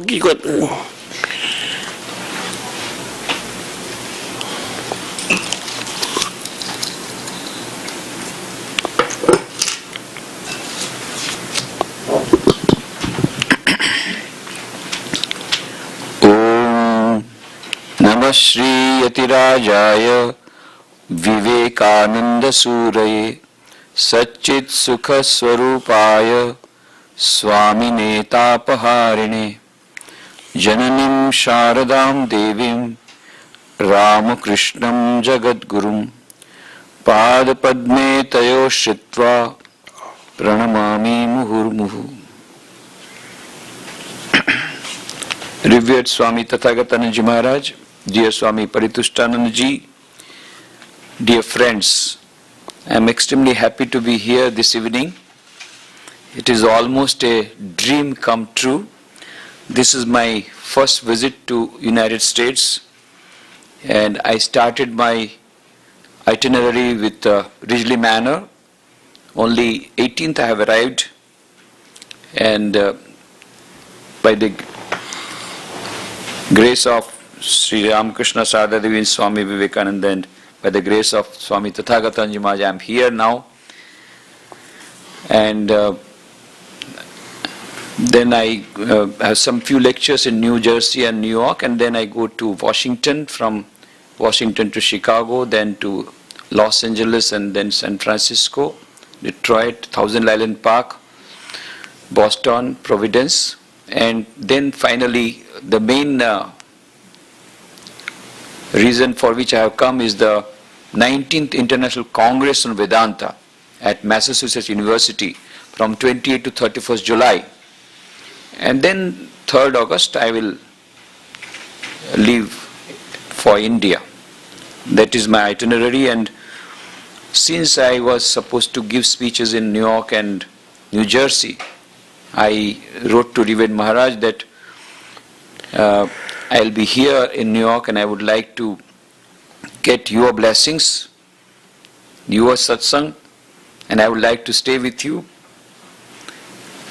हकीकत नमः श्री यतिराजाय विवेकानंद सूरये सच्चित् सुख स्वरूपाय स्वामिने तापहारिणे जननीं शारदां देवीं रामकृष्णं जगद्गुरुं पादपद्मे तयो श्रित्वा प्रणमामि मुहुर्मुहुः. Revered Swami Tathagatana Ji Maharaj, dear Swami Paritushtananda Ji, dear friends, I am extremely happy to be here this evening. It is almost a dream come true. This is my first visit to United States, and I started my itinerary with Ridgely Manor. Only 18th I have arrived, and by the grace of Sri Ramakrishna Sarada Devi and Swami Vivekananda, and by the grace of Swami Tathagatana Ji Maharaj, I am here now. And then I have some few lectures in New Jersey and New York, and then I go to Washington, from Washington to Chicago, then to Los Angeles, and then San Francisco, Detroit, Thousand Island Park, Boston, Providence, and then finally the main reason for which I have come is the 19th International Congress on Vedanta at Massachusetts University from 28th to 31st July. And then 3rd August I will leave for India. That is my itinerary, and since I was supposed to give speeches in New York and New Jersey, I wrote to Revered Maharaj that I'll be here in New York and I would like to get your blessings, your satsang, and I would like to stay with you.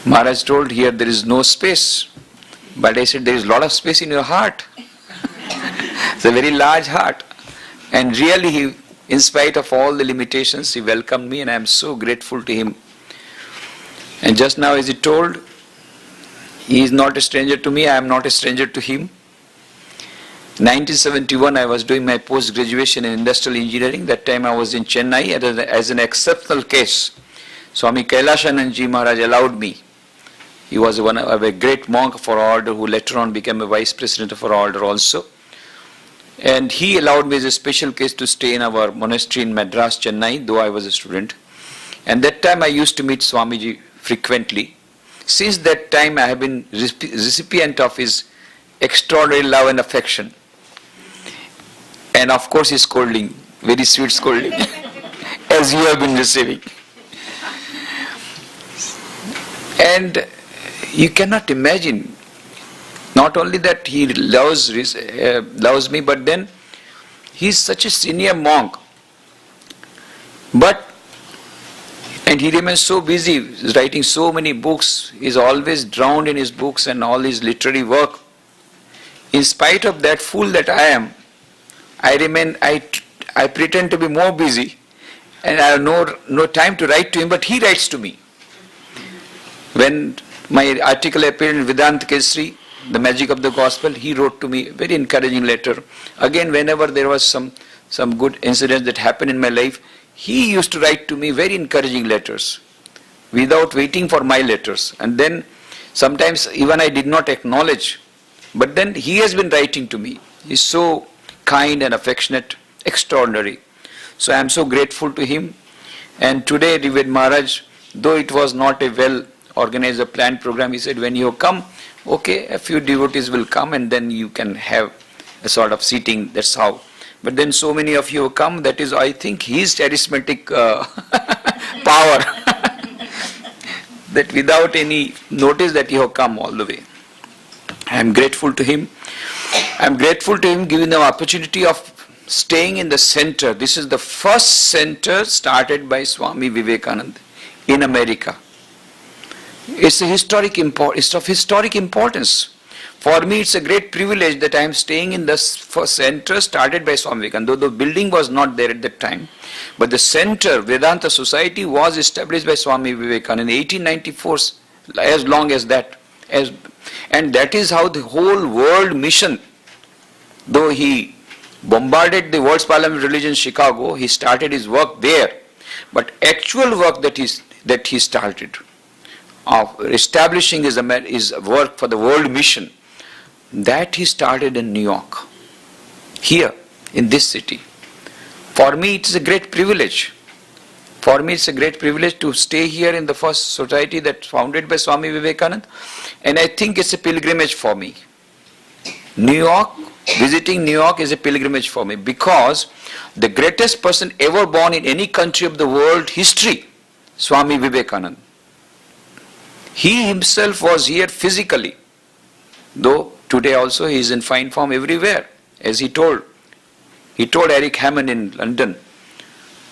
Maharaj told, here there is no space, but I said there is a lot of space in your heart. It's a very large heart, and really he, in spite of all the limitations, he welcomed me, and I am so grateful to him. And just now, as he told, he is not a stranger to me, I am not a stranger to him. 1971, I was doing my post-graduation in industrial engineering. That time I was in Chennai as an exceptional case. Swami Kailashanand Ji Maharaj allowed me. He was one of a great monk of our order who later on became a vice president of our order also. And he allowed me as a special case to stay in our monastery in Madras, Chennai, though I was a student. And that time I used to meet Swamiji frequently. Since that time I have been recipient of his extraordinary love and affection. And of course his scolding, very sweet scolding, as you have been receiving. And you cannot imagine, not only that he loves me, but then he is such a senior monk. And he remains so busy, writing so many books, he is always drowned in his books and all his literary work. In spite of that fool that I am, I pretend to be more busy, and I have no time to write to him, but he writes to me. When my article appeared in Vedanta Kesari, The Magic of the Gospel, he wrote to me a very encouraging letter. Again, whenever there was some good incident that happened in my life, he used to write to me very encouraging letters without waiting for my letters. And then sometimes even I did not acknowledge, but then he has been writing to me. He is so kind and affectionate, extraordinary. So I am so grateful to him. And today, Revered Maharaj, though it was not a well organized or planned program, he said, when you come, okay, a few devotees will come and then you can have a sort of seating, that's how. But then so many of you come, that is, I think, his charismatic power, that without any notice that you have come all the way. I am grateful to him. I am grateful to him giving the opportunity of staying in the center. This is the first center started by Swami Vivekananda in America. It's of historic importance. For me, it's a great privilege that I am staying in the first center started by Swami Vivekananda. Though the building was not there at that time, but the center, Vedanta Society, was established by Swami Vivekananda in 1894, as long as that. And that is how the whole world mission, though he bombarded the world's parliament religion in Chicago, he started his work there. But actual work that he started of establishing his work for the world mission, that he started in New York, here in this city. For me, it is a great privilege. For me, it's a great privilege to stay here in the first society that's founded by Swami Vivekananda, and I think it's a pilgrimage for me. New York, visiting New York is a pilgrimage for me, because the greatest person ever born in any country of the world history, Swami Vivekananda, he himself was here physically, though today also he is in fine form everywhere, as he told. He told Eric Hammond in London,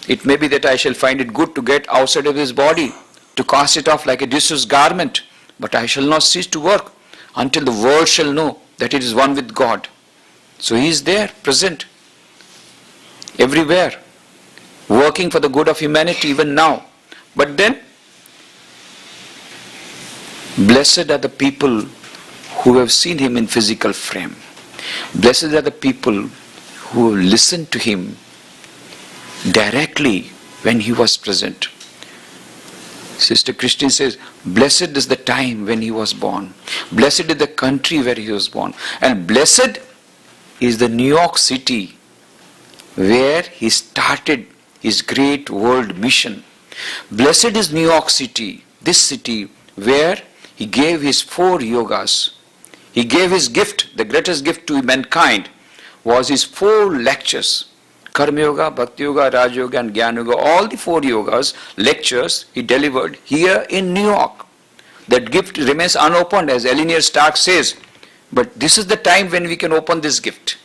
it may be that I shall find it good to get outside of this body, to cast it off like a disused garment, but I shall not cease to work until the world shall know that it is one with God. So he is there, present, everywhere, working for the good of humanity even now. But then, blessed are the people who have seen him in physical frame. Blessed are the people who have listened to him directly when he was present. Sister Christine says, blessed is the time when he was born. Blessed is the country where he was born. And blessed is the New York City where he started his great world mission. Blessed is New York City, this city where he gave his 4 yogas. He gave his gift, the greatest gift to mankind was his 4 lectures. Karma Yoga, Bhakti Yoga, Raj Yoga and Jnana Yoga, all the 4 yogas, lectures he delivered here in New York. That gift remains unopened, as Eleanor Stark says. But this is the time when we can open this gift.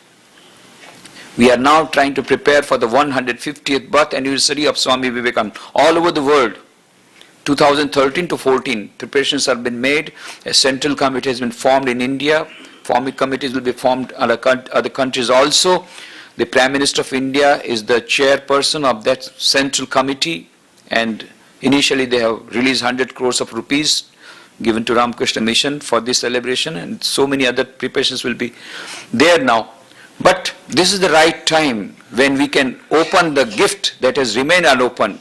We are now trying to prepare for the 150th birth anniversary of Swami Vivekananda all over the world. 2013 to 14, preparations have been made. A central committee has been formed in India. Forming committees will be formed in other countries also. The Prime Minister of India is the chairperson of that central committee, and initially they have released 100 crores of rupees given to Ramakrishna Mission for this celebration, and so many other preparations will be there now. But this is the right time when we can open the gift that has remained unopened,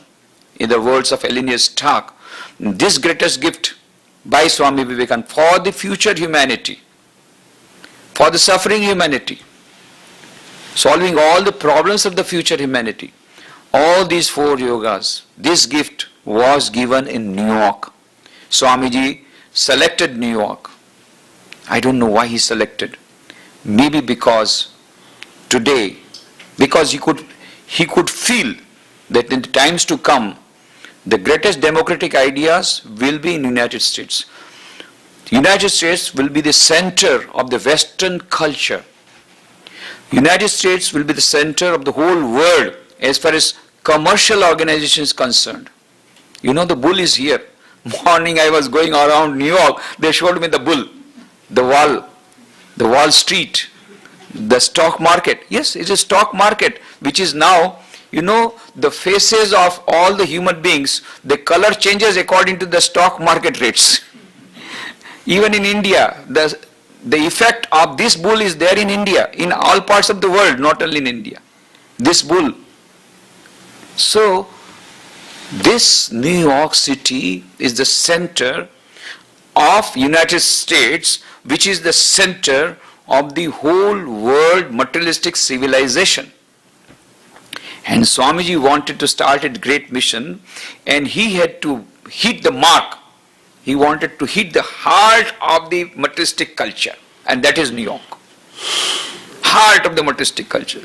in the words of Eleanor Stark. This greatest gift by Swami Vivekananda for the future humanity, for the suffering humanity, solving all the problems of the future humanity. All these 4 yogas, this gift was given in New York. Swamiji selected New York. I don't know why he selected. Maybe because today, because he could feel that in the times to come, the greatest democratic ideas will be in the United States. United States will be the center of the Western culture. United States will be the center of the whole world as far as commercial organization is concerned. You know, the bull is here. Morning I was going around New York, they showed me the bull, the Wall Street, the stock market. Yes, it's a stock market which is now, you know, the faces of all the human beings, the color changes according to the stock market rates. Even in India, the effect of this bull is there in India, in all parts of the world, not only in India. This bull. So, this New York City is the center of United States, which is the center of the whole world materialistic civilization. And Swamiji wanted to start a great mission, and he had to hit the mark. He wanted to hit the heart of the materialistic culture, and that is New York. Heart of the materialistic culture.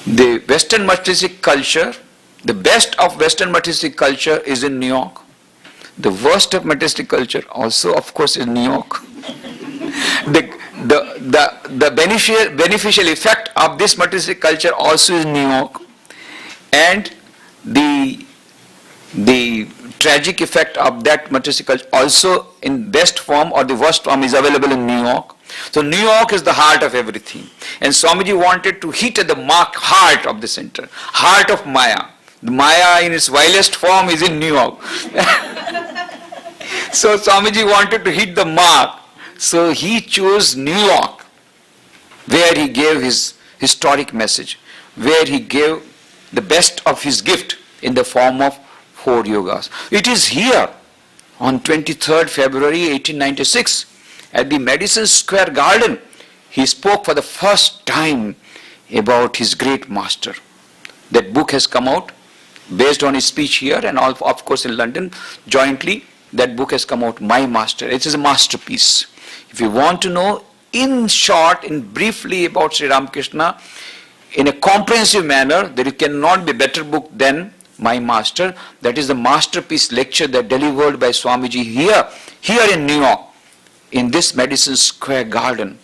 The Western materialistic culture, the best of Western materialistic culture is in New York. The worst of materialistic culture also, of course, is New York. The beneficial effect of this materialistic culture also is New York. And the the tragic effect of that motorcycle also in best form or the worst form is available in New York. So New York is the heart of everything. And Swamiji wanted to hit at the heart of the center, heart of Maya. The Maya in its vilest form is in New York. So Swamiji wanted to hit the mark. So he chose New York, where he gave his historic message, where he gave the best of his gift in the form of 4 yogas. It is here on 23rd February 1896 at the Madison Square Garden he spoke for the first time about his great master. That book has come out based on his speech here and all, of course in London jointly. That book has come out, My Master. It is a masterpiece. If you want to know in short, in briefly about Sri Ramakrishna in a comprehensive manner, there cannot be a better book than My Master. That is the masterpiece lecture that delivered by Swamiji here in New York, in this Madison Square Garden.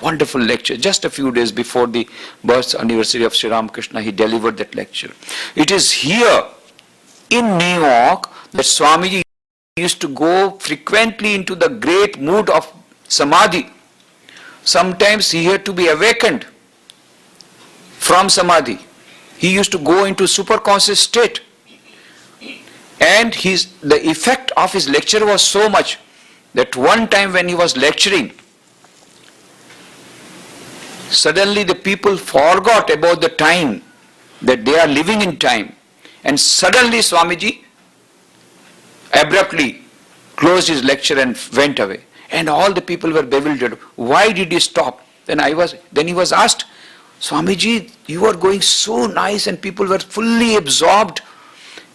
Wonderful lecture. Just a few days before the birth anniversary of Sri Ramakrishna, he delivered that lecture. It is here in New York that Swamiji used to go frequently into the great mood of Samadhi. Sometimes he had to be awakened from Samadhi. He used to go into superconscious state. And the effect of his lecture was so much that one time when he was lecturing, suddenly the people forgot about the time, that they are living in time. And suddenly Swamiji abruptly closed his lecture and went away. And all the people were bewildered. Why did he stop? Then he was asked, Swamiji, you are going so nice and people were fully absorbed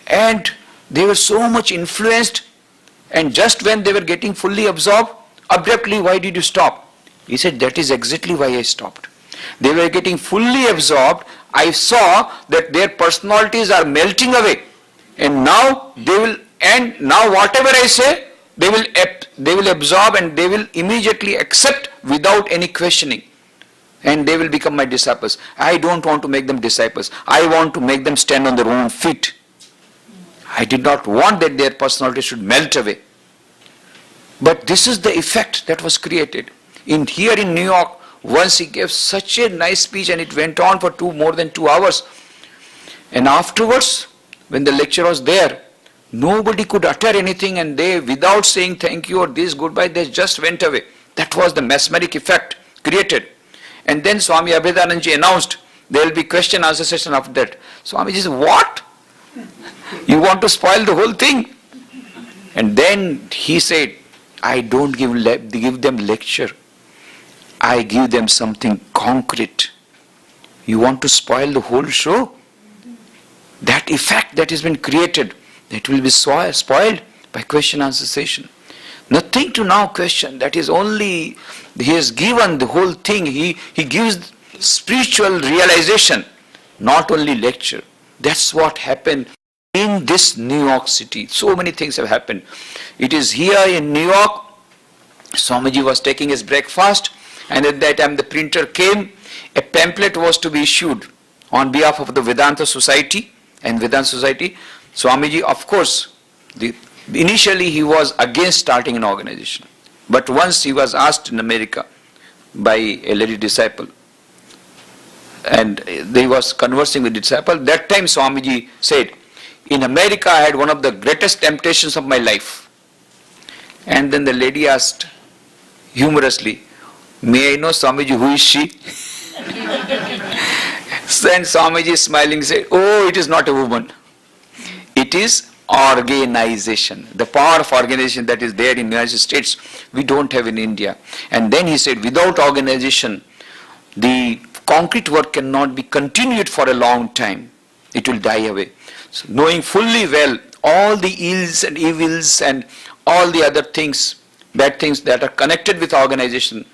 and they were so much influenced, and just when they were getting fully absorbed, abruptly, why did you stop? He said, that is exactly why I stopped. They were getting fully absorbed. I saw that their personalities are melting away, and now now whatever I say, they will absorb and they will immediately accept without any questioning, and they will become my disciples. I don't want to make them disciples. I want to make them stand on their own feet. I did not want that their personality should melt away. But this is the effect that was created. Here in New York, once he gave such a nice speech and it went on for more than 2 hours. And afterwards, when the lecture was there, nobody could utter anything, and they, without saying thank you or this goodbye, they just went away. That was the mesmeric effect created. And then Swami Abhedanandji announced there will be question answer session after that. Swamiji said, what? You want to spoil the whole thing? And then he said, I don't give them lecture. I give them something concrete. You want to spoil the whole show? That effect that has been created, that will be spoiled by question answer session. Nothing to now question. That is only, he has given the whole thing. He gives spiritual realization, not only lecture. That's what happened in this New York City. So many things have happened. It is here in New York, Swamiji was taking his breakfast, and at that time the printer came. A pamphlet was to be issued on behalf of the Vedanta Society. And Vedanta Society, Swamiji, of course, initially he was against starting an organization. But once he was asked in America by a lady disciple, and he was conversing with the disciple, that time Swamiji said, in America I had one of the greatest temptations of my life. And then the lady asked humorously, may I know, Swamiji, who is she? Then Swamiji smiling said, oh, it is not a woman. It is organization. The power of organization that is there in the United States, we don't have in India. And then he said, without organization, the concrete work cannot be continued for a long time. It will die away. So knowing fully well all the ills and evils and all the other things, bad things that are connected with organization,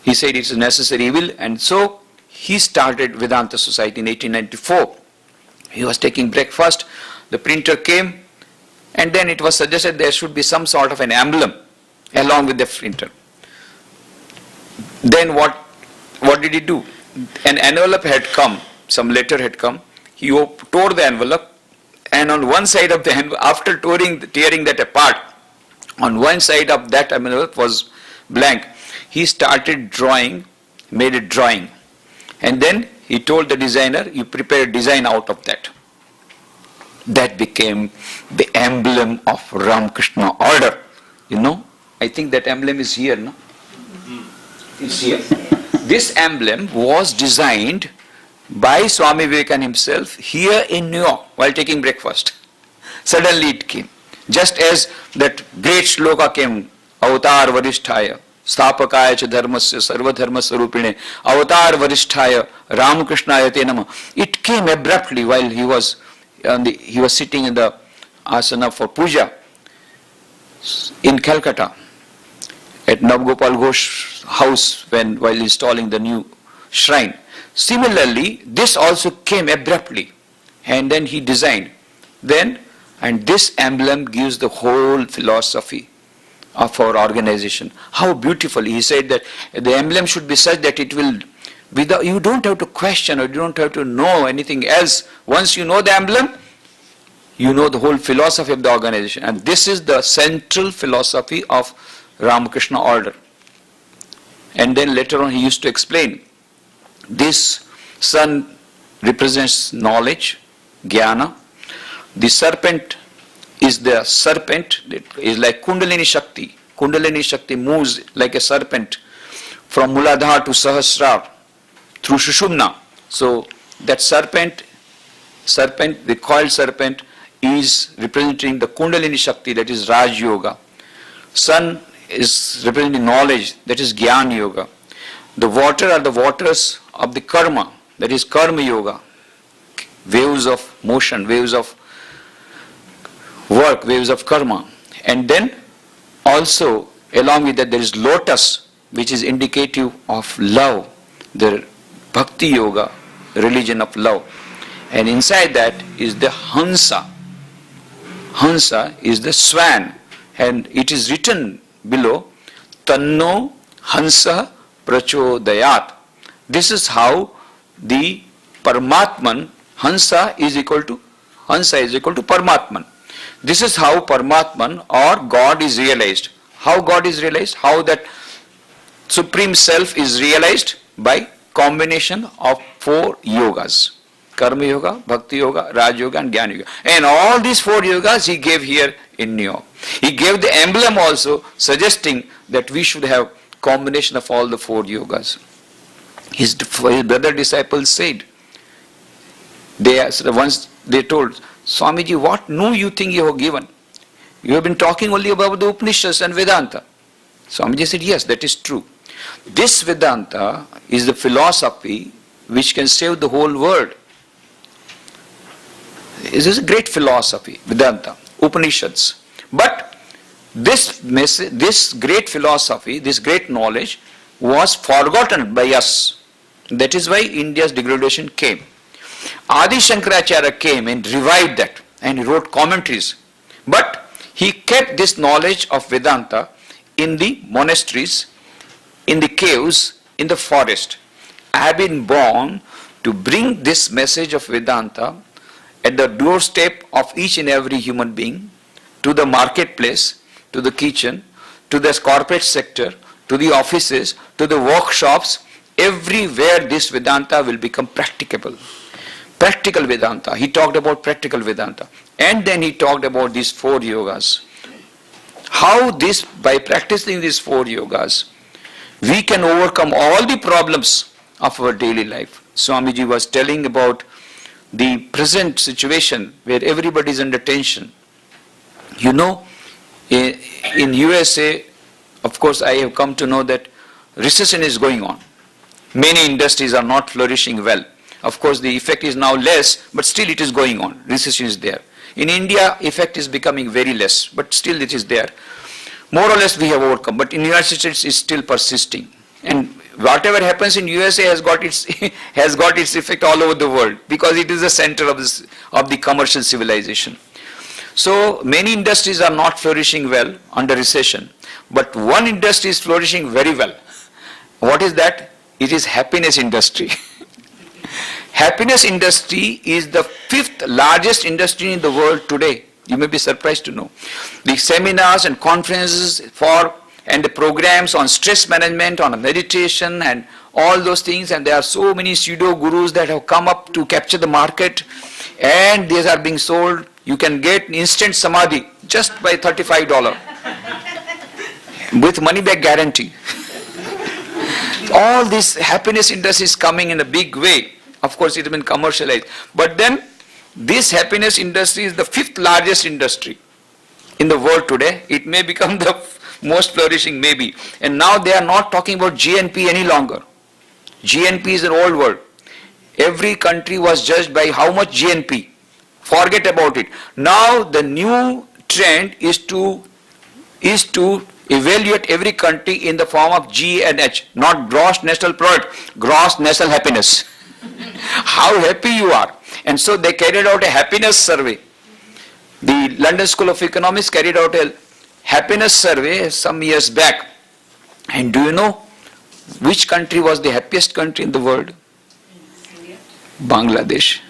he said it's a necessary evil. And so he started Vedanta Society in 1894. He was taking breakfast. The printer came, and then it was suggested there should be some sort of an emblem along with the printer. Then what did he do? An envelope had come, some letter had come. He tore the envelope, And on one side of the envelope, after tearing that apart, on one side of that envelope was blank. He started drawing, made a drawing. And then he told the designer, you prepare a design out of that. That became the emblem of Ramakrishna order. You know, I think that emblem is here, no? It's here. This emblem was designed by Swami Vivekananda himself here in New York while taking breakfast. Suddenly it came. Just as that great shloka came, Avatar Varisthaya, Sthapakaya cha dharmasya sarva dharma sarupine, Avatar Varisthaya, Ramakrishnaya te nama. It came abruptly while he was sitting in the asana for puja in Calcutta at Navgopal Ghosh's house while installing the new shrine. Similarly, this also came abruptly, and then he designed. And this emblem gives the whole philosophy of our organization. How beautifully he said that the emblem should be such that it will, you don't have to question or you don't have to know anything else. Once you know the emblem, you know the whole philosophy of the organization. And this is the central philosophy of Ramakrishna order. And then later on he used to explain, this sun represents knowledge, jnana. The serpent is like Kundalini Shakti. Kundalini Shakti moves like a serpent from Muladhara to Sahasrara through Sushumna. So that serpent, the coiled serpent, is representing the Kundalini Shakti, that is Raj Yoga. Sun is representing knowledge, that is Gyan Yoga. The water are the waters of the karma, that is Karma Yoga. Waves of motion, waves of work, waves of karma. And then also along with that there is lotus, which is indicative of love, the Bhakti Yoga, religion of love. And inside that is the Hansa. Hansa is the swan, and it is written below, Tanno Hansa Prachodayat. This is how the Paramatman, Hansa is equal to Paramatman. This is how Paramatman or God is realized. How God is realized? How that Supreme Self is realized? By combination of 4 yogas. Karma Yoga, Bhakti Yoga, Raj Yoga and Jnana Yoga. And all these 4 yogas he gave here in New York. He gave the emblem also, suggesting that we should have combination of all the 4 yogas. His brother disciples said, once they told, Swamiji, what new you think you have given? You have been talking only about the Upanishads and Vedanta. Swamiji said, yes, that is true. This Vedanta is the philosophy which can save the whole world. This is a great philosophy, Vedanta, Upanishads. But this great philosophy, this great knowledge was forgotten by us. That is why India's degradation came. Adi Shankaracharya came and revived that, and he wrote commentaries. But he kept this knowledge of Vedanta in the monasteries, in the caves, in the forest. I have been born to bring this message of Vedanta at the doorstep of each and every human being, to the marketplace, to the kitchen, to the corporate sector, to the offices, to the workshops. Everywhere this Vedanta will become practicable. Practical Vedanta. He talked about practical Vedanta. And then he talked about these 4 yogas. How this, by practicing these 4 yogas, we can overcome all the problems of our daily life. Swamiji was telling about the present situation where everybody is under tension. You know, in USA, of course, I have come to know that recession is going on. Many industries are not flourishing well. Of course, the effect is now less, but still it is going on. Recession is there. In India, effect is becoming very less, but still it is there. More or less we have overcome, but in the United States it's still persisting. And whatever happens in USA has got its effect all over the world, because it is the center of the commercial civilization. So many industries are not flourishing well under recession, but one industry is flourishing very well. What is that? It is happiness industry. Happiness industry is the 5th largest industry in the world today. You may be surprised to know. The seminars and conferences and the programs on stress management, on meditation and all those things, and there are so many pseudo gurus that have come up to capture the market, and these are being sold. You can get instant samadhi just by $35 with money back guarantee. All this happiness industry is coming in a big way. Of course, it has been commercialized. But then, this happiness industry is the 5th largest industry in the world today. It may become the most flourishing, maybe. And now they are not talking about GNP any longer. GNP is an old word. Every country was judged by how much GNP. Forget about it. Now the new trend is to evaluate every country in the form of GNH, not gross national product, gross national happiness. How happy you are. And so they carried out a happiness survey. The London School of Economics carried out a happiness survey some years back. And do you know which country was the happiest country in the world? Bangladesh.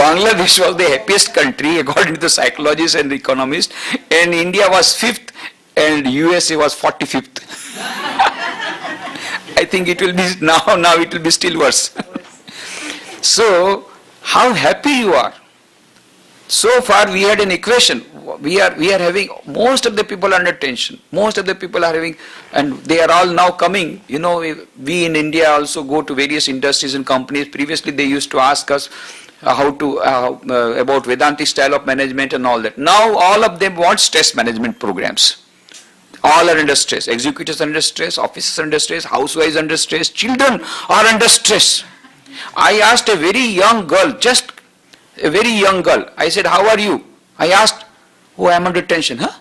Bangladesh was the happiest country according to the psychologists and the economists, and India was 5th and USA was 45th. I think it will be now it will be still worse. So, how happy you are. So far we had an equation. We are having most of the people under tension. Most of the people are having, and they are all now coming. You know, we in India also go to various industries and companies. Previously they used to ask us about Vedantic style of management and all that. Now all of them want stress management programs. All are under stress. Executives under stress, officers under stress, housewives under stress, children are under stress. I asked a very young girl, just a very young girl. I said, how are you? I asked, oh, I am under tension, huh?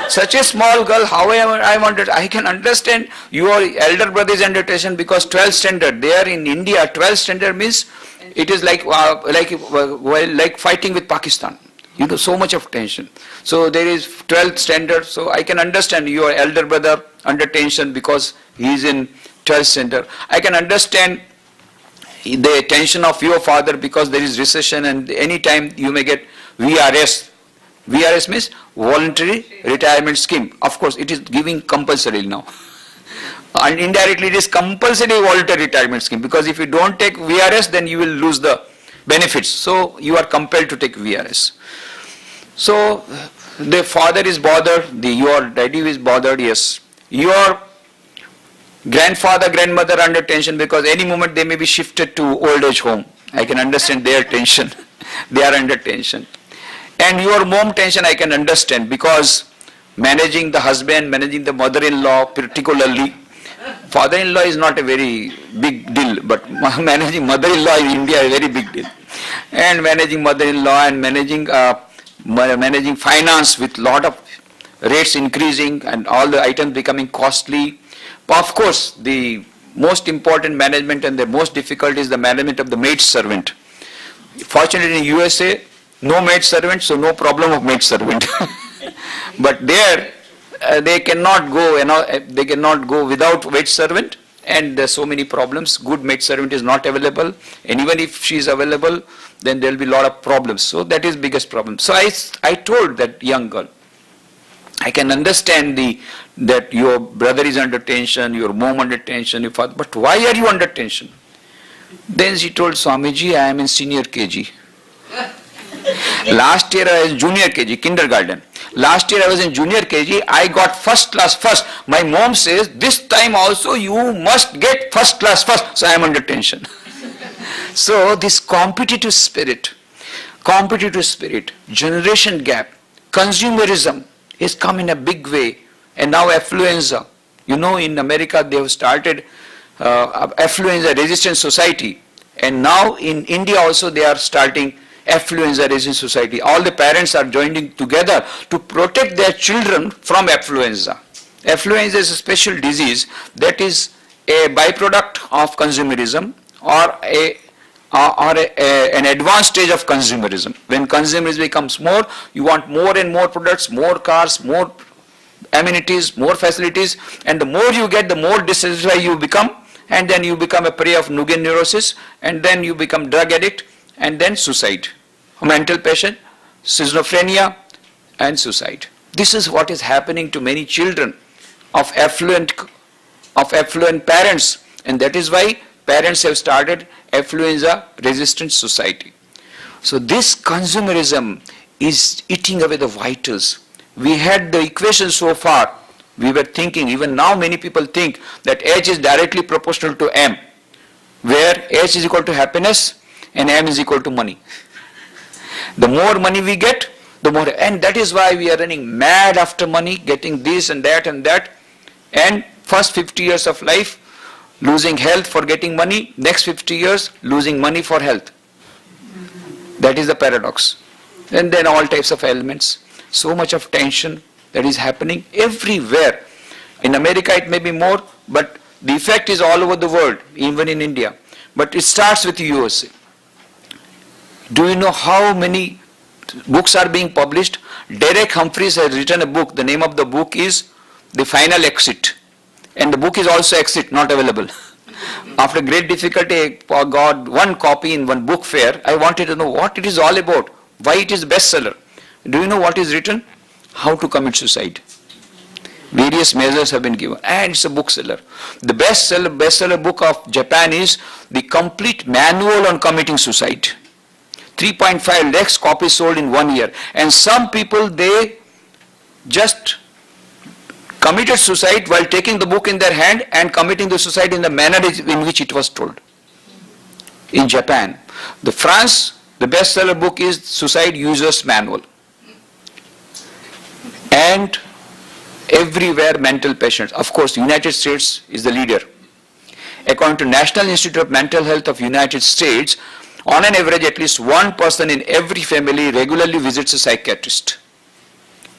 Such a small girl, how I am under, I can understand your elder brother is under tension because 12th standard, there in India, 12th standard means it is like fighting with Pakistan. You know, so much of tension. So there is 12th standard, so I can understand your elder brother under tension because he is in 12th standard. I can understand the tension of your father because there is recession and any time you may get VRS. VRS means voluntary retirement scheme. Of course, it is giving compulsory now. And indirectly it is compulsory voluntary retirement scheme because if you don't take VRS then you will lose the benefits. So you are compelled to take VRS. So the father is bothered, your daddy is bothered, yes. Your grandfather, grandmother under tension because any moment they may be shifted to old age home. I can understand their tension. They are under tension. And your mom tension I can understand because managing the husband, managing the mother-in-law particularly. Father-in-law is not a very big deal, but managing mother-in-law in India is a very big deal. And managing mother-in-law and managing finance with lot of rates increasing and all the items becoming costly. Of course, the most important management and the most difficult is the management of the maid servant. Fortunately in USA, no maid servant, so no problem of maid servant. But there, they cannot go without maid servant, and there are so many problems. Good maid servant is not available, and even if she is available, then there will be a lot of problems. So that is biggest problem. So I told that young girl, I can understand that your brother is under tension, your mom under tension, your father, but why are you under tension? Then she told, Swamiji, I am in senior KG. Last year I was in junior KG, kindergarten. Last year I was in junior KG, I got first class first. My mom says, this time also you must get first class first. So I am under tension. So this competitive spirit, generation gap, consumerism has come in a big way. And now affluenza. You know, in America they have started affluenza resistant society. And now in India also they are starting affluenza resistant society. All the parents are joining together to protect their children from affluenza. Affluenza is a special disease that is a byproduct of consumerism or an advanced stage of consumerism. When consumerism becomes more, you want more and more products, more cars, more amenities, more facilities, and the more you get, the more dissatisfied you become, and then you become a prey of Nguyen neurosis, and then you become drug addict, and then suicide. A mental patient, schizophrenia, and suicide. This is what is happening to many children of affluent parents, and that is why parents have started affluenza-resistant society. So this consumerism is eating away the vitals. We had the equation so far. We were thinking, even now many people think that H is directly proportional to M, where H is equal to happiness and M is equal to money. The more money we get, the more, and that is why we are running mad after money, getting this and that, and first 50 years of life, losing health for getting money, next 50 years, losing money for health. That is the paradox. And then all types of ailments, so much of tension that is happening everywhere. In America it may be more, but the effect is all over the world, even in India. But it starts with USA. Do you know how many books are being published? Derek Humphreys has written a book. The name of the book is The Final Exit. And the book is also exit, not available. After great difficulty, I got one copy in one book fair. I wanted to know what it is all about, why it is bestseller. Do you know what is written? How to commit suicide. Various measures have been given, and it's a bookseller. The bestseller book of Japan is The Complete Manual on Committing Suicide. 3.5 lakhs copies sold in 1 year. And some people, they just committed suicide while taking the book in their hand and committing the suicide in the manner in which it was told. In Japan. France, the bestseller book is Suicide User's Manual. And everywhere mental patients. Of course, United States is the leader. According to National Institute of Mental Health of United States, on an average, at least one person in every family regularly visits a psychiatrist.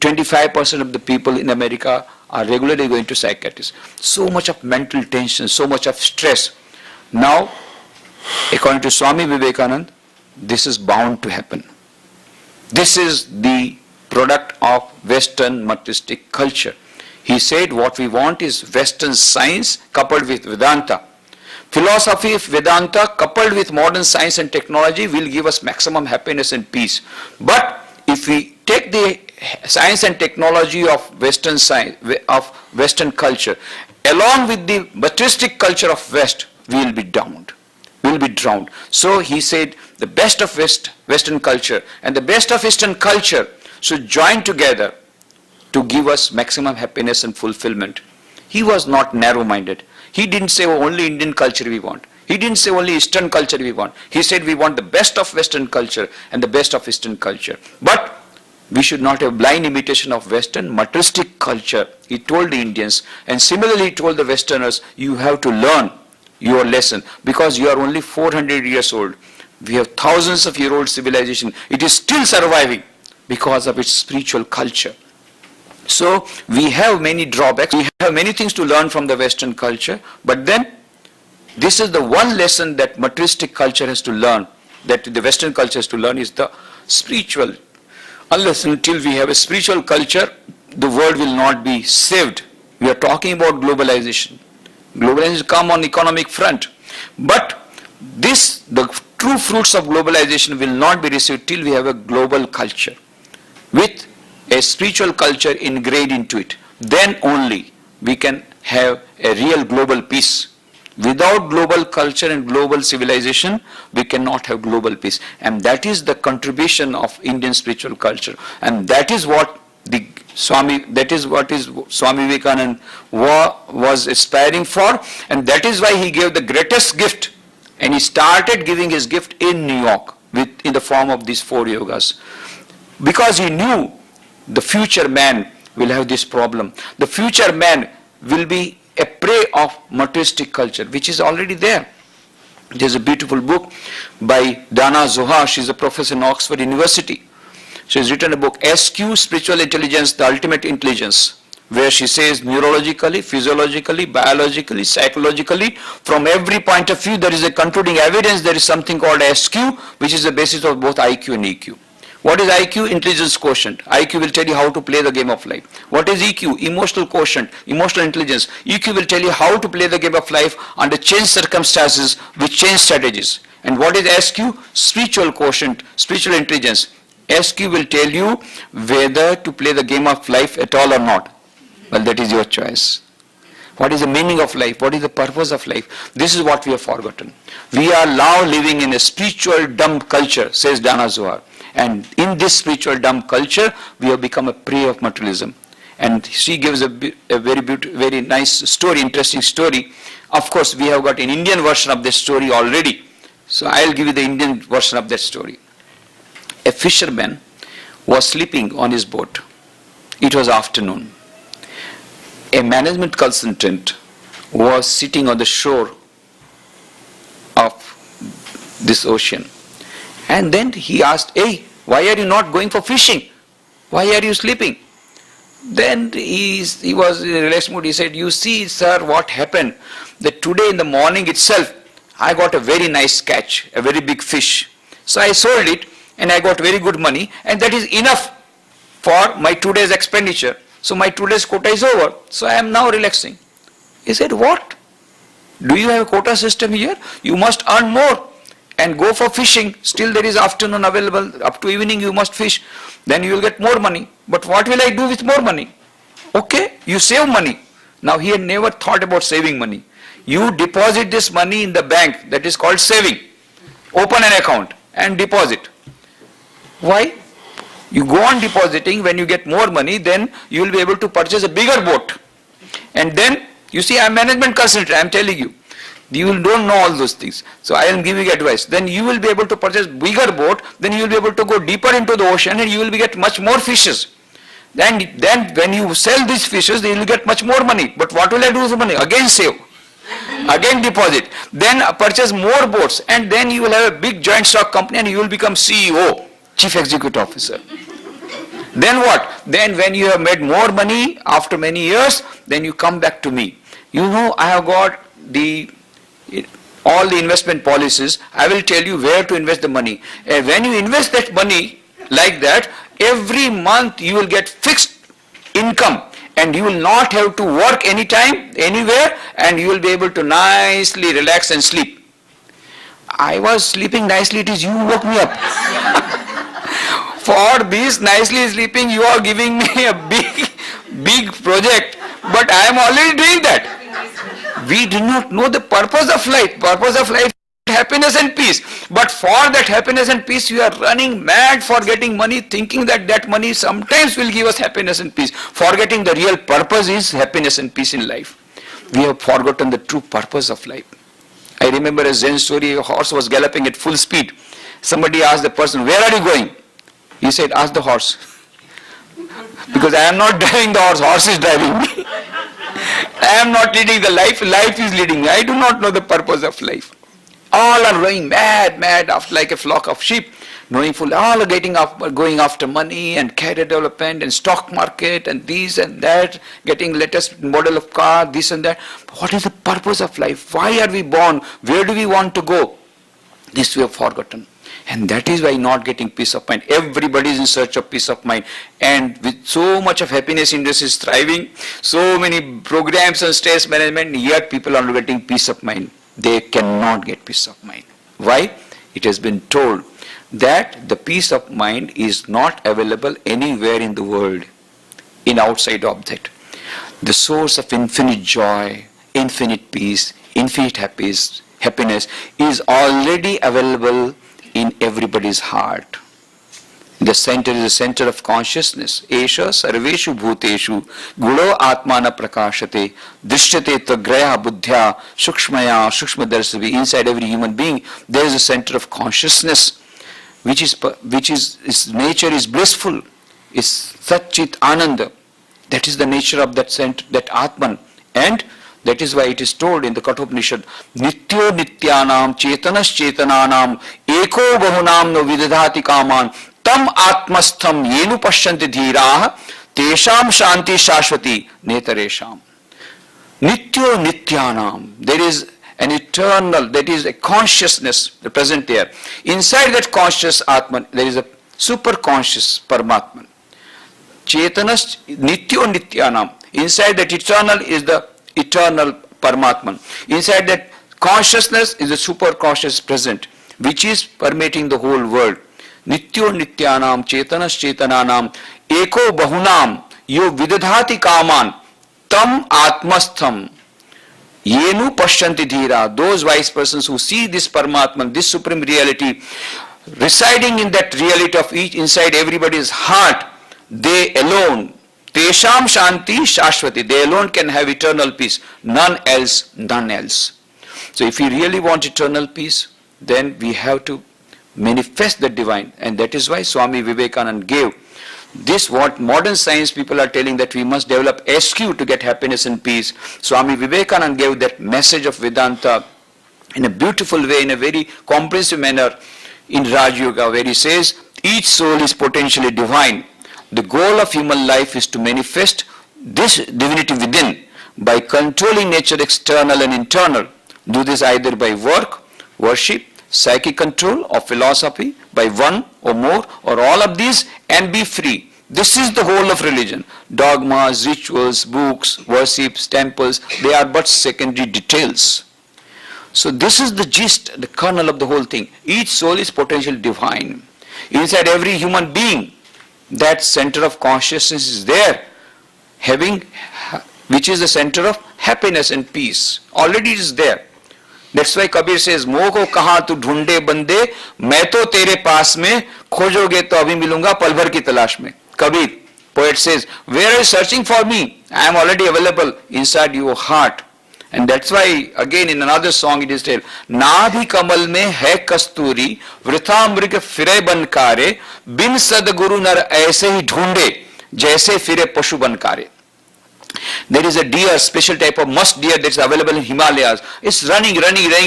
25% of the people in America are regularly going to psychiatrists. So much of mental tension, so much of stress. Now, according to Swami Vivekananda, this is bound to happen. This is the product of Western materialistic culture. He said what we want is Western science coupled with Vedanta. Philosophy of Vedanta coupled with modern science and technology will give us maximum happiness and peace. But if we take the science and technology of Western science, of Western culture, along with the materialistic culture of West, we will be drowned. We will be drowned. So he said the best of Western culture and the best of Eastern culture should join together to give us maximum happiness and fulfillment. He was not narrow-minded. He didn't say only Indian culture we want. He didn't say only Eastern culture we want. He said we want the best of Western culture and the best of Eastern culture. But we should not have blind imitation of Western materialistic culture. He told the Indians, and similarly he told the Westerners, you have to learn your lesson because you are only 400 years old. We have thousands of year old civilization. It is still surviving because of its spiritual culture. So we have many drawbacks. We have many things to learn from the Western culture, but then this is the one lesson that materialistic culture has to learn, that the Western culture has to learn, is the spiritual. Unless until we have a spiritual culture, the world will not be saved. We are talking about globalization. Globalization come on economic front. But this, the true fruits of globalization will not be received till we have a global culture with a spiritual culture ingrained into it. Then only we can have a real global peace. Without global culture and global civilization, we cannot have global peace. And that is the contribution of Indian spiritual culture. And that is what Swami Vivekananda was aspiring for. And that is why he gave the greatest gift. And he started giving his gift in New York in the form of these 4 yogas. Because he knew the future man will have this problem. The future man will be a prey of materialistic culture, which is already there. There's a beautiful book by Dana Zohar. She's a professor in Oxford University. She has written a book, SQ, Spiritual Intelligence, the Ultimate Intelligence, where she says neurologically, physiologically, biologically, psychologically, from every point of view, there is a concluding evidence there is something called SQ, which is the basis of both IQ and EQ. What is IQ? Intelligence quotient. IQ will tell you how to play the game of life. What is EQ? Emotional quotient, emotional intelligence. EQ will tell you how to play the game of life under changed circumstances with changed strategies. And what is SQ? Spiritual quotient, spiritual intelligence. SQ will tell you whether to play the game of life at all or not. Well, that is your choice. What is the meaning of life? What is the purpose of life? This is what we have forgotten. We are now living in a spiritual dumb culture, says Dana Zohar. And in this spiritual dumb culture, we have become a prey of materialism. And she gives a very beautiful, very nice story, interesting story. Of course, we have got an Indian version of this story already. So I'll give you the Indian version of that story. A fisherman was sleeping on his boat. It was afternoon. A management consultant was sitting on the shore of this ocean. And then he asked, "Hey, why are you not going for fishing? Why are you sleeping?" Then he was in a relaxed mood. He said, "You see, sir, what happened? That today in the morning itself, I got a very nice catch, a very big fish. So I sold it and I got very good money, and that is enough for my today's expenditure. So my today's quota is over. So I am now relaxing." He said, "What? Do you have a quota system here? You must earn more and go for fishing. Still there is afternoon available. Up to evening you must fish. Then you will get more money. But what will I do with more money?" Okay, you save money. Now he had never thought about saving money. You deposit this money in the bank, that is called saving. Open an account and deposit. Why? You go on depositing. When you get more money, then you will be able to purchase a bigger boat. And then, you see, I am management consultant, I am telling you. You don't know all those things. So I am giving advice. Then you will be able to purchase bigger boat, then you will be able to go deeper into the ocean and you will get much more fishes. Then when you sell these fishes, you will get much more money. But what will I do with the money? Again save. Again deposit. Then purchase more boats, and then you will have a big joint stock company and you will become CEO, Chief Executive Officer. Then what? Then when you have made more money after many years, then you come back to me. You know, I have got all the investment policies. I will tell you where to invest the money. And when you invest that money like that, every month you will get fixed income and you will not have to work anytime, anywhere, and you will be able to nicely relax and sleep. I was sleeping nicely, it is you who woke me up. For this nicely sleeping, you are giving me a big project, but I am already doing that. We do not know the purpose of life. Purpose of life is happiness and peace. But for that happiness and peace, you are running mad for getting money, thinking that that money sometimes will give us happiness and peace. Forgetting the real purpose is happiness and peace in life. We have forgotten the true purpose of life. I remember a Zen story, a horse was galloping at full speed. Somebody asked the person, "Where are you going?" He said, "Ask the horse." Because I am not driving the horse, horse is driving me. I am not leading the life, life is leading me. I do not know the purpose of life. All are going mad after like a flock of sheep, knowing full, all are going after money and career development and stock market and this and that, getting latest model of car, this and that. What is the purpose of life? Why are we born? Where do we want to go? This we have forgotten. And that is why not getting peace of mind. Everybody is in search of peace of mind. And with so much of happiness industry is thriving, so many programs and stress management, yet people are not getting peace of mind. They cannot get peace of mind. Why? It has been told that the peace of mind is not available anywhere in the world, in outside object. The source of infinite joy, infinite peace, infinite happiness is already available in everybody's heart. The center is the center of consciousness. Esha sarveshu bhuteshu gulo atmana prakashate drishyate tagraya buddhya sukshmaya sukshmadarsavi. Inside every human being there is a center of consciousness which is its nature is blissful, is satchit ananda. That is the nature of that center, that Atman. And that is why it is told in the Kathopanishad, Nityo nityanam chetanas chetananam eko bahunam no vidadhati kaman tam atmastham yenu pashyanti dhiraha tesham shanti shashvati netaresham. Nityo nityanam. There is an eternal, that is a consciousness present there. Inside that conscious Atman, there is a super conscious Paramatman. Chetanas Nityo Nityanam. Inside that eternal is the eternal Paramatman. Inside that consciousness is the super conscious present, which is permeating the whole world. Nityo Nityanam Chetanas Chetananam Eko Bahunam Yo Vidadhati Kaman Tam Atmastham Yenu Pashyanti Dhira. Those wise persons who see this Paramatman, this supreme reality, residing in that reality of each inside everybody's heart, they alone, Tesham Shanti Shashwati, they alone can have eternal peace. None else, none else. So if we really want eternal peace, then we have to manifest the divine. And that is why Swami Vivekananda gave this, what modern science people are telling, that we must develop SQ to get happiness and peace. Swami Vivekananda gave that message of Vedanta in a beautiful way, in a very comprehensive manner in Raj Yoga, where he says, each soul is potentially divine. The goal of human life is to manifest this divinity within by controlling nature external and internal. Do this either by work, worship, psychic control or philosophy, by one or more or all of these, and be free. This is the whole of religion. Dogmas, rituals, books, worships, temples, they are but secondary details. So this is the gist, the kernel of the whole thing. Each soul is potentially divine. Inside every human being, that center of consciousness is there, which is the center of happiness and peace. Already it is there. That's why Kabir says, मोह को कहाँ तू ढूंढे बंदे, मैं तो तेरे पास में, खोजोगे तो अभी मिलूंगा पल भर की तलाश में. Kabir, poet says, where are you searching for me? I am already available inside your heart. And that's why again in another song it is said, नाभि कमल में है कस्तूरी, वृथा मृग फिरे बनकारे, बिन सदगुरु नर ऐसे ही ढूंढे, जैसे फिरे पशु बनकारे. There is a deer, special type of musk deer that is available in Himalayas. It's running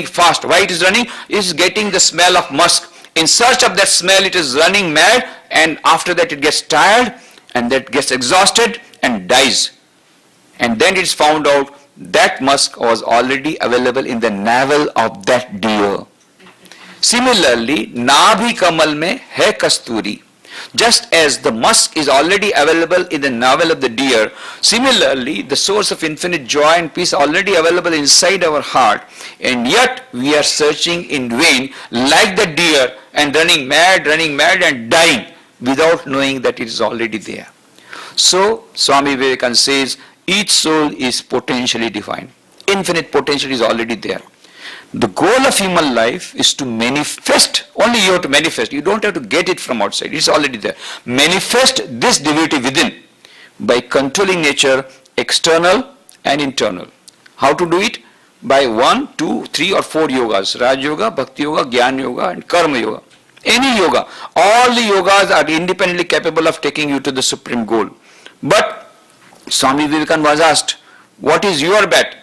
fast. Why it is running? It is getting the smell of musk. In search of that smell, it is running mad, and after that it gets tired, and that gets exhausted and dies. And then it is found out that musk was already available in the navel of that deer. Similarly, Nabhi Kamal mein hai kasturi. Just as the musk is already available in the navel of the deer, similarly the source of infinite joy and peace already available inside our heart, and yet we are searching in vain like the deer and running mad and dying without knowing that it is already there. So Swami Vivekananda says, each soul is potentially divine. Infinite potential is already there. The goal of human life is to manifest, only you have to manifest, you don't have to get it from outside, it's already there. Manifest this divinity within by controlling nature, external and internal. How to do it? By 1, 2, 3 or 4 yogas, Raj Yoga, Bhakti Yoga, Jnana Yoga and Karma Yoga. Any yoga, all the yogas are independently capable of taking you to the supreme goal. But Swami Vivekananda was asked, what is your bet?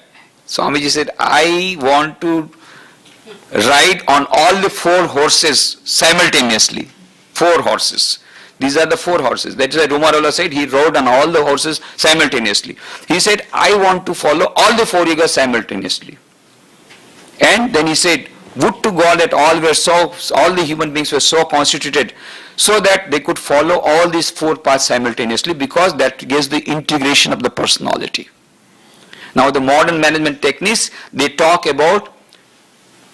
Swamiji said, I want to ride on all the 4 horses simultaneously. 4 horses. These are the 4 horses. That is why Rumarola said he rode on all the horses simultaneously. He said, I want to follow all the 4 yogas simultaneously. And then he said, would to God that all the human beings were so constituted so that they could follow all these 4 paths simultaneously, because that gives the integration of the personality. Now the modern management techniques, they talk about,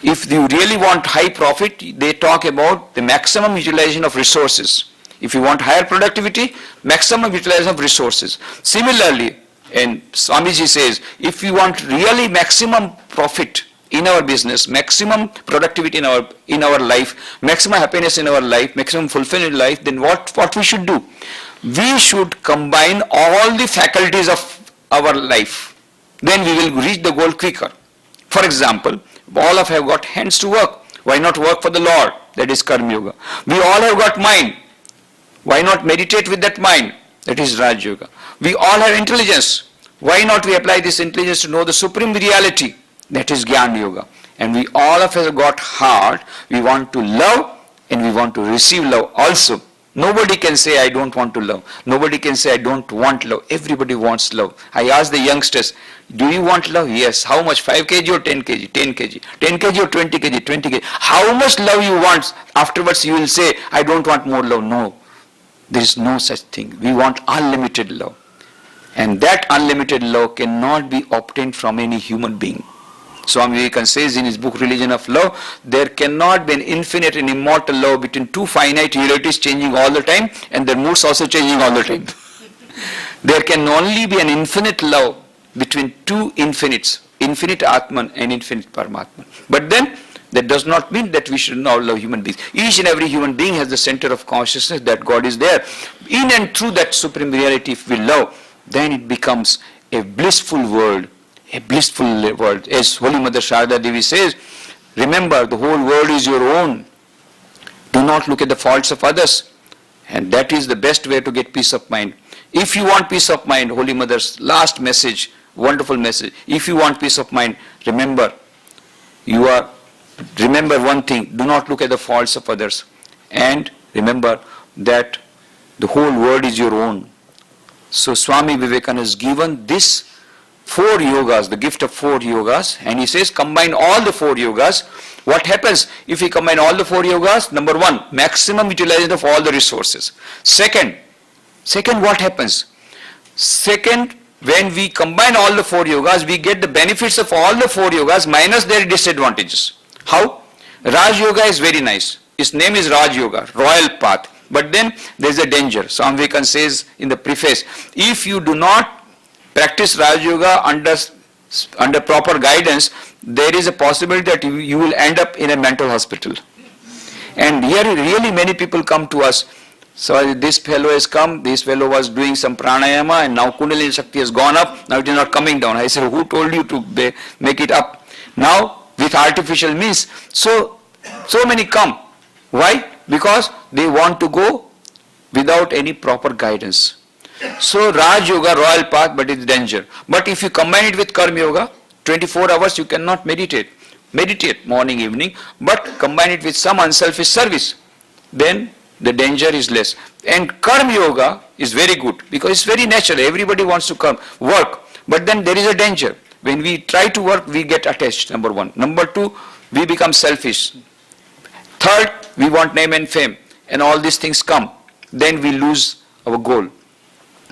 if you really want high profit, they talk about the maximum utilization of resources. If you want higher productivity, maximum utilization of resources. Similarly, and Swamiji says, if you want really maximum profit in our business, maximum productivity in our life, maximum happiness in our life, maximum fulfillment in life, then what we should do? We should combine all the faculties of our life. Then we will reach the goal quicker. For example, all of us have got hands to work. Why not work for the Lord? That is Karma Yoga. We all have got mind. Why not meditate with that mind? That is Raj Yoga. We all have intelligence. Why not we apply this intelligence to know the supreme reality? That is Jnana Yoga. And we all of us have got heart. We want to love and we want to receive love also. Nobody can say, I don't want to love. Nobody can say, I don't want love. Everybody wants love. I ask the youngsters, do you want love? Yes. How much? 5 kg or 10 kg? 10 kg. 10 kg or 20 kg? 20 kg. How much love you want? Afterwards you will say, I don't want more love. No. There is no such thing. We want unlimited love. And that unlimited love cannot be obtained from any human being. Swami Vivekananda says in his book Religion of Love, there cannot be an infinite and immortal love between two finite realities changing all the time and their moods also changing all the time. There can only be an infinite love between two infinites, infinite Atman and infinite Paramatman. But then that does not mean that we should not love human beings. Each and every human being has the center of consciousness that God is there. In and through that supreme reality, if we love, then it becomes a blissful world. A blissful world. As Holy Mother Sharda Devi says, remember the whole world is your own. Do not look at the faults of others. And that is the best way to get peace of mind. If you want peace of mind, Holy Mother's last message, wonderful message. If you want peace of mind, remember one thing, do not look at the faults of others. And remember that the whole world is your own. So Swami Vivekananda has given this 4 yogas, the gift of 4 yogas, and he says combine all the 4 yogas. What happens if we combine all the 4 yogas? Number 1, maximum utilization of all the resources. Second, what happens? Second, when we combine all the 4 yogas, we get the benefits of all the 4 yogas minus their disadvantages. How? Raj Yoga is very nice. Its name is Raj Yoga, royal path. But then there is a danger. Swami Vivekananda says in the preface, if you do not practice Raj Yoga under proper guidance, there is a possibility that you will end up in a mental hospital. And here really many people come to us. So this fellow has come, this fellow was doing some pranayama and now Kundalini Shakti has gone up, now it is not coming down. I said, who told you to make it up? Now with artificial means. So many come. Why? Because they want to go without any proper guidance. So Raj Yoga, royal path, but it's danger. But if you combine it with Karma Yoga, 24 hours you cannot meditate. Meditate morning, evening, but combine it with some unselfish service. Then the danger is less. And Karma Yoga is very good because it's very natural. Everybody wants to work. But then there is a danger. When we try to work, we get attached, number 1. Number 2, we become selfish. Third, we want name and fame. And all these things come. Then we lose our goal.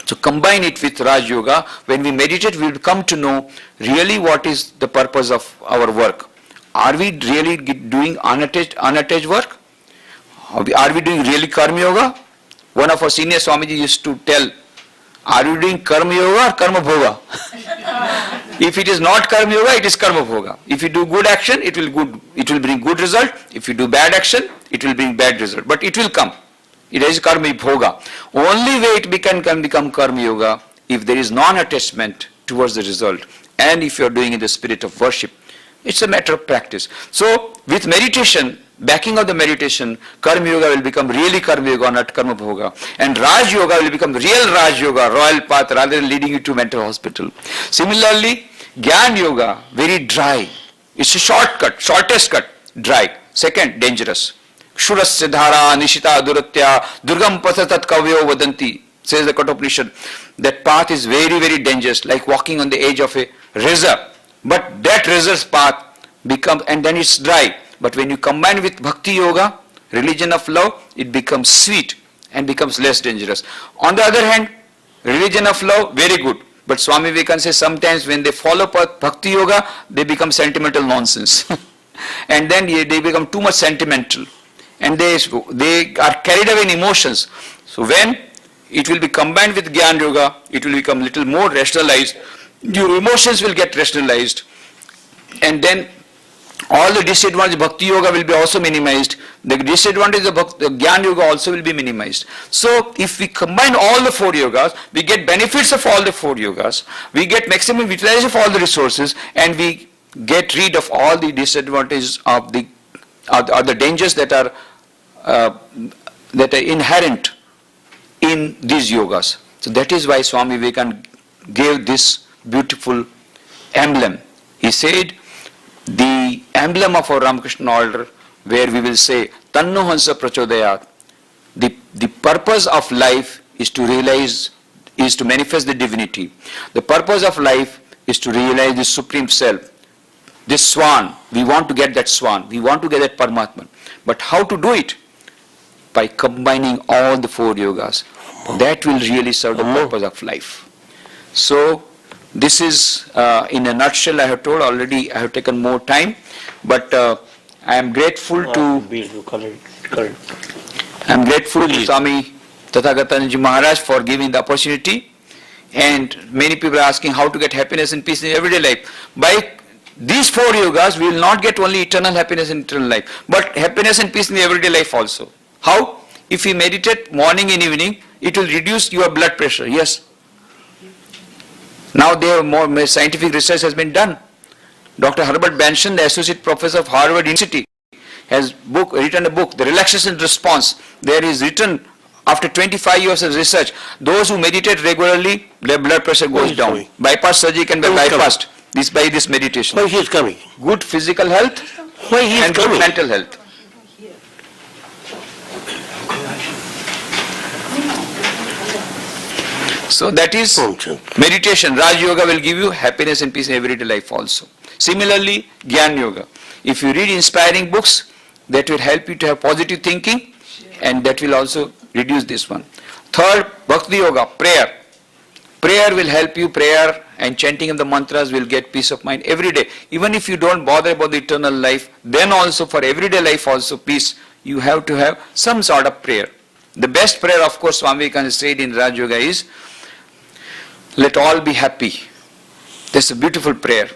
So combine it with Raj Yoga. When we meditate, we will come to know really what is the purpose of our work. Are we really doing unattached work? Are we doing really Karma Yoga? One of our senior Swamiji used to tell, are you doing Karma Yoga or Karma Bhoga? If it is not Karma Yoga, it is Karma Bhoga. If you do good action, it will bring good result. If you do bad action, it will bring bad result. But it will come. It is Karma Bhoga. Only way it can become Karma Yoga if there is non-attachment towards the result. And if you are doing in the spirit of worship. It's a matter of practice. So with meditation, backing of the meditation, Karma Yoga will become really Karma Yoga, not Karma Bhoga. And Raj Yoga will become real Raj Yoga, royal path, rather than leading you to mental hospital. Similarly, Gyan Yoga, very dry. It's a shortcut, shortest cut, dry. Second, dangerous. Shurasya dhara nishita duratya durgam pasatat kavyo vadanti, says the Kathopanishad. That path is very, very dangerous, like walking on the edge of a razor. But that razor's path becomes, and then it's dry. But when you combine with Bhakti Yoga, religion of love, it becomes sweet and becomes less dangerous. On the other hand, religion of love, very good. But Swami Vivekananda says sometimes when they follow Bhakti Yoga, they become sentimental nonsense. And then they become too much sentimental. And they are carried away in emotions. So when it will be combined with Gyan Yoga, it will become little more rationalized. Your emotions will get rationalized. And then all the disadvantages of Bhakti Yoga will be also minimized. The disadvantages of Gyan Yoga also will be minimized. So if we combine all the 4 yogas, we get benefits of all the 4 yogas, we get maximum utilization of all the resources, and we get rid of all the disadvantages of the dangers that are inherent in these yogas. So that is why Swami Vivekananda gave this beautiful emblem. He said, the emblem of our Ramakrishna order, where we will say, Tanno Hansa Prachodayat, the purpose of life is to realize, is to manifest the divinity. The purpose of life is to realize the Supreme Self. This Swan, we want to get that Swan, we want to get that Paramatman. But how to do it? By combining all the 4 yogas. That will really serve the purpose of life. So, this is in a nutshell. I have told already, I have taken more time, but I am grateful to Swami Tathagatanji Maharaj for giving the opportunity. And many people are asking how to get happiness and peace in everyday life. By these 4 yogas, we will not get only eternal happiness in eternal life, but happiness and peace in the everyday life also. How? If you meditate morning and evening, it will reduce your blood pressure. Yes. Now there more scientific research has been done. Dr. Herbert Benson, the associate professor of Harvard University, has written a book, The Relaxation Response. There is written, after 25 years of research, those who meditate regularly, their blood pressure goes down. Coming? Bypass surgery can be bypassed by this meditation. Why he is coming? Good physical health Why he is and good coming? mental health. So that is meditation. Raj Yoga will give you happiness and peace in everyday life also. Similarly, Gyan Yoga. If you read inspiring books, that will help you to have positive thinking, and that will also reduce this one. Third, Bhakti Yoga, prayer. Prayer will help you. Prayer and chanting of the mantras will get peace of mind every day. Even if you don't bother about the eternal life, then also for everyday life also peace, you have to have some sort of prayer. The best prayer, of course, Swami Vivekananda said in Raj Yoga is, let all be happy. That's a beautiful prayer.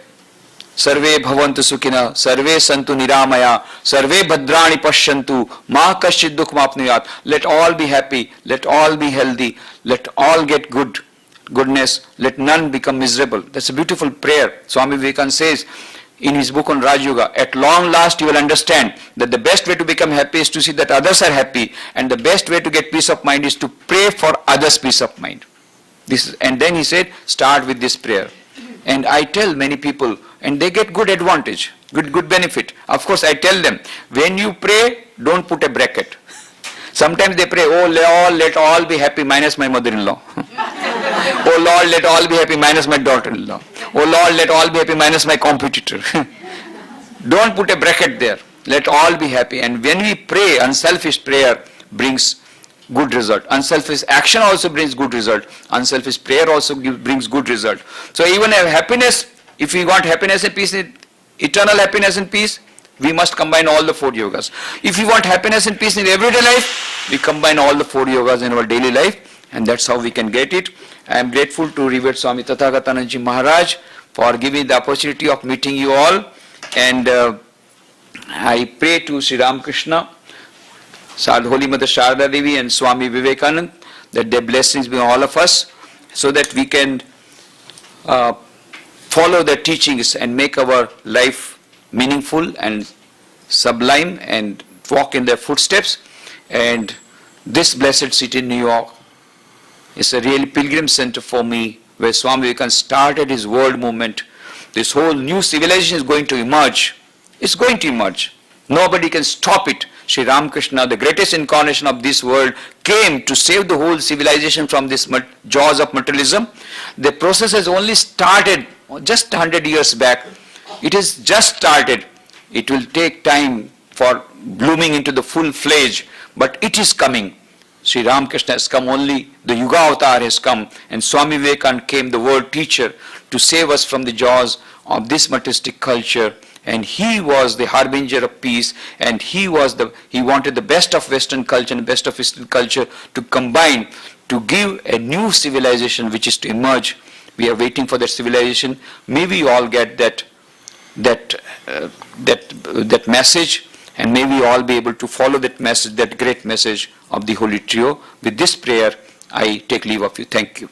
Sarve bhavantu sukhina, sarve santu niramaya, sarve bhadrani pashyantu, ma kaschid dukhmapnuyat. Let all be happy, let all be healthy, let all get goodness, let none become miserable. That's a beautiful prayer. Swami Vivekananda says in his book on Raj Yoga, at long last you will understand that the best way to become happy is to see that others are happy, and the best way to get peace of mind is to pray for others' peace of mind. And then he said, start with this prayer. And I tell many people, and they get good advantage, good benefit. Of course, I tell them, when you pray, don't put a bracket. Sometimes they pray, oh Lord, let all be happy minus my mother-in-law. Oh Lord, let all be happy minus my daughter-in-law. Oh Lord, let all be happy minus my competitor. Don't put a bracket there. Let all be happy. And when we pray, unselfish prayer brings good result. Unselfish action also brings good result. Unselfish prayer also brings good result. So even happiness, if we want happiness and peace, eternal happiness and peace, we must combine all the 4 yogas. If we want happiness and peace in everyday life, we combine all the 4 yogas in our daily life, and that's how we can get it. I am grateful to Revered Swami Tathagatanji Maharaj for giving the opportunity of meeting you all, and I pray to Sri Ramakrishna, Holy Mother Sharda Devi and Swami Vivekananda, that their blessings be on all of us, so that we can follow their teachings and make our life meaningful and sublime and walk in their footsteps. And this blessed city in New York is a really pilgrim center for me, where Swami Vivekananda started his world movement. This whole new civilization is going to emerge. It's going to emerge. Nobody can stop it. Sri Ramakrishna, the greatest incarnation of this world, came to save the whole civilization from this jaws of materialism. The process has only started just 100 years back. It has just started. It will take time for blooming into the full fledged, but it is coming. Sri Ramakrishna has come, only the Yuga Avatar has come, and Swami Vivekananda came, the world teacher, to save us from the jaws of this materialistic culture. And he was the harbinger of peace, and he wanted the best of Western culture and best of Eastern culture to combine, to give a new civilization which is to emerge. We are waiting for that civilization. May we all get that message, and may we all be able to follow that message, that great message of the Holy Trio. With this prayer, I take leave of you. Thank you.